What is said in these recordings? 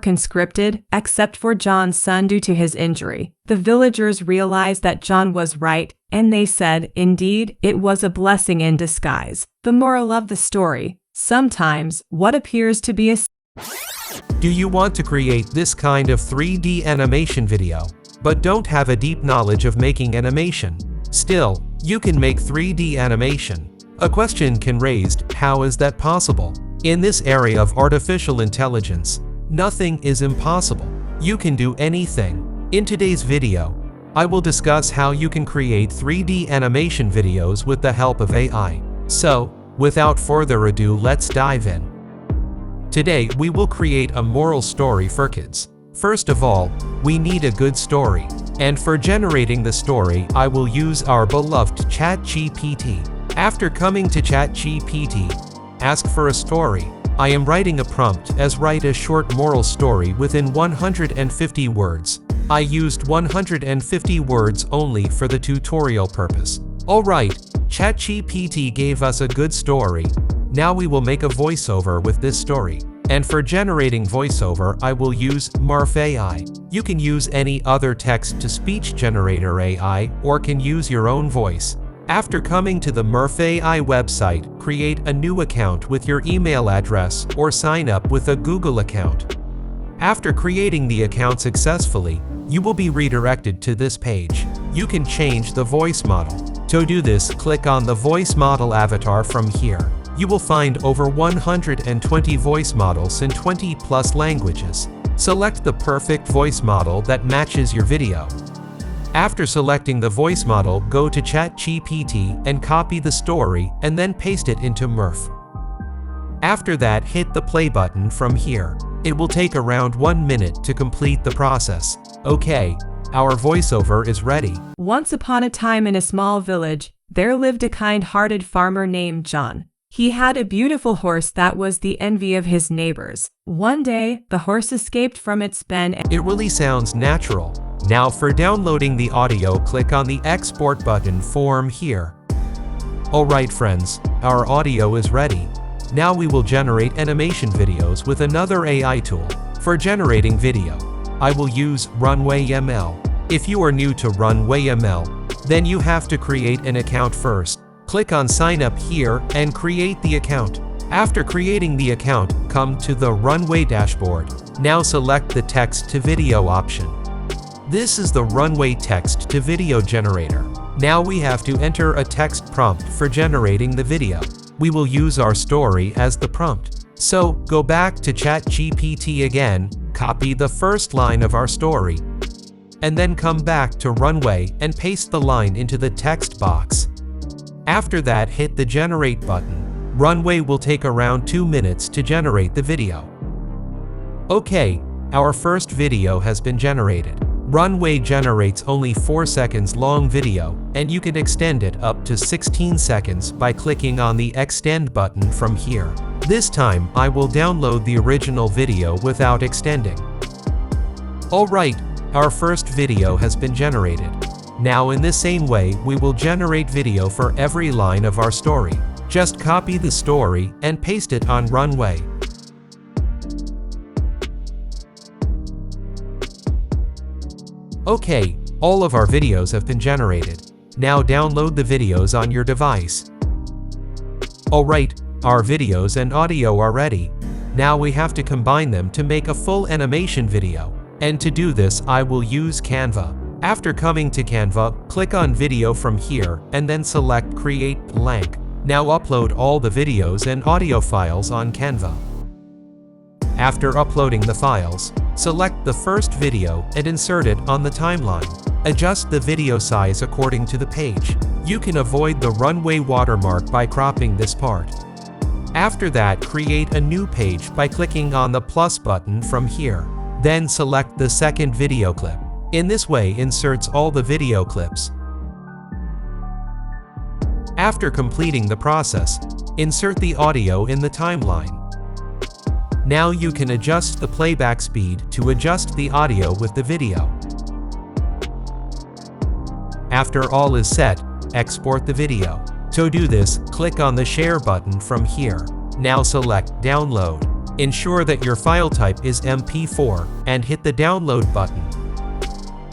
conscripted, except for John's son due to his injury. The villagers realized that John was right, and they said, indeed, it was a blessing in disguise. The moral of the story: sometimes what appears to be a... Do you want to create this kind of 3D animation video, but don't have a deep knowledge of making animation? Still, you can make 3D animation. A question can raised: how is that possible? In this area of artificial intelligence, nothing is impossible. You can do anything. In today's video, I will discuss how you can create 3D animation videos with the help of AI. So, without further ado, let's dive in. Today we will create a moral story for kids. First of all, we need a good story. And for generating the story, I will use our beloved ChatGPT. After coming to ChatGPT, ask for a story. I am writing a prompt as write a short moral story within 150 words. I used 150 words only for the tutorial purpose. Alright, ChatGPT gave us a good story. Now we will make a voiceover with this story. And for generating voiceover, I will use Murf AI. You can use any other text-to-speech generator AI or can use your own voice. After coming to the Murf AI website, create a new account with your email address or sign up with a Google account. After creating the account successfully, you will be redirected to this page. You can change the voice model. To do this, click on the voice model avatar from here. You will find over 120 voice models in 20+ languages. Select the perfect voice model that matches your video. After selecting the voice model, go to ChatGPT and copy the story and then paste it into Murf. After that, hit the play button from here. It will take around 1 minute to complete the process. Okay, our voiceover is ready. Once upon a time in a small village, there lived a kind-hearted farmer named John. He had a beautiful horse that was the envy of his neighbors. One day, the horse escaped from its pen and... It really sounds natural. Now for downloading the audio, click on the export button form here. Alright friends, our audio is ready. Now we will generate animation videos with another AI tool. For generating video, I will use Runway ML. If you are new to Runway ML, then you have to create an account first. Click on sign up here and create the account. After creating the account, come to the Runway dashboard. Now select the text to video option. This is the Runway text to video generator. Now we have to enter a text prompt for generating the video. We will use our story as the prompt. So, go back to ChatGPT again, copy the first line of our story, and then come back to Runway and paste the line into the text box. After that, hit the generate button. Runway will take around 2 minutes to generate the video. Okay, our first video has been generated. Runway generates only 4 seconds long video, and you can extend it up to 16 seconds by clicking on the extend button from here. This time, I will download the original video without extending. Alright, our first video has been generated. Now in the same way, we will generate video for every line of our story. Just copy the story and paste it on Runway. Okay, all of our videos have been generated. Now download the videos on your device. Alright, our videos and audio are ready. Now we have to combine them to make a full animation video. And to do this, I will use Canva. After coming to Canva, click on video from here and then select create blank. Now upload all the videos and audio files on Canva. After uploading the files, select the first video and insert it on the timeline. Adjust the video size according to the page. You can avoid the Runway watermark by cropping this part. After that, create a new page by clicking on the plus button from here. Then select the second video clip. In this way, inserts all the video clips. After completing the process, insert the audio in the timeline. Now you can adjust the playback speed to adjust the audio with the video. After all is set, export the video. To do this, click on the share button from here. Now select download. Ensure that your file type is MP4 and hit the download button.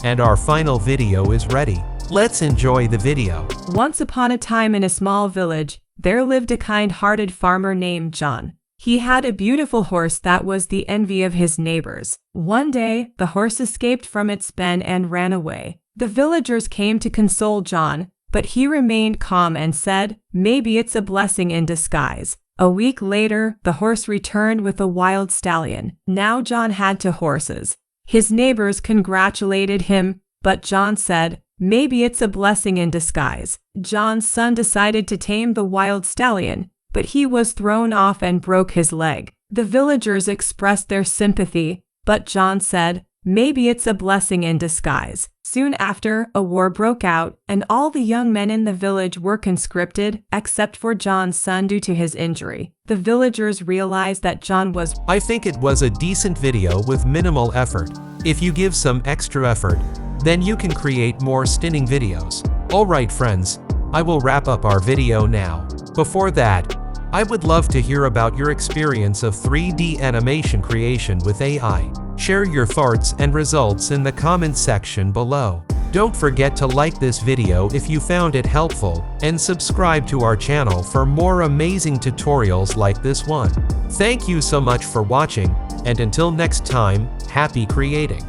And our final video is ready. Let's enjoy the video. Once upon a time in a small village, there lived a kind-hearted farmer named John. He had a beautiful horse that was the envy of his neighbors. One day, the horse escaped from its pen and ran away. The villagers came to console John, but he remained calm and said, "Maybe it's a blessing in disguise." A week later, the horse returned with a wild stallion. Now John had 2 horses. His neighbors congratulated him, but John said, "Maybe it's a blessing in disguise." John's son decided to tame the wild stallion, but he was thrown off and broke his leg. The villagers expressed their sympathy, but John said, "Maybe it's a blessing in disguise." Soon after, a war broke out, and all the young men in the village were conscripted, except for John's son due to his injury. The villagers realized that John was I think it was a decent video with minimal effort. If you give some extra effort, then you can create more stunning videos. Alright friends, I will wrap up our video now. Before that, I would love to hear about your experience of 3D animation creation with AI. Share your thoughts and results in the comment section below. Don't forget to like this video if you found it helpful, and subscribe to our channel for more amazing tutorials like this one. Thank you so much for watching, and until next time, happy creating.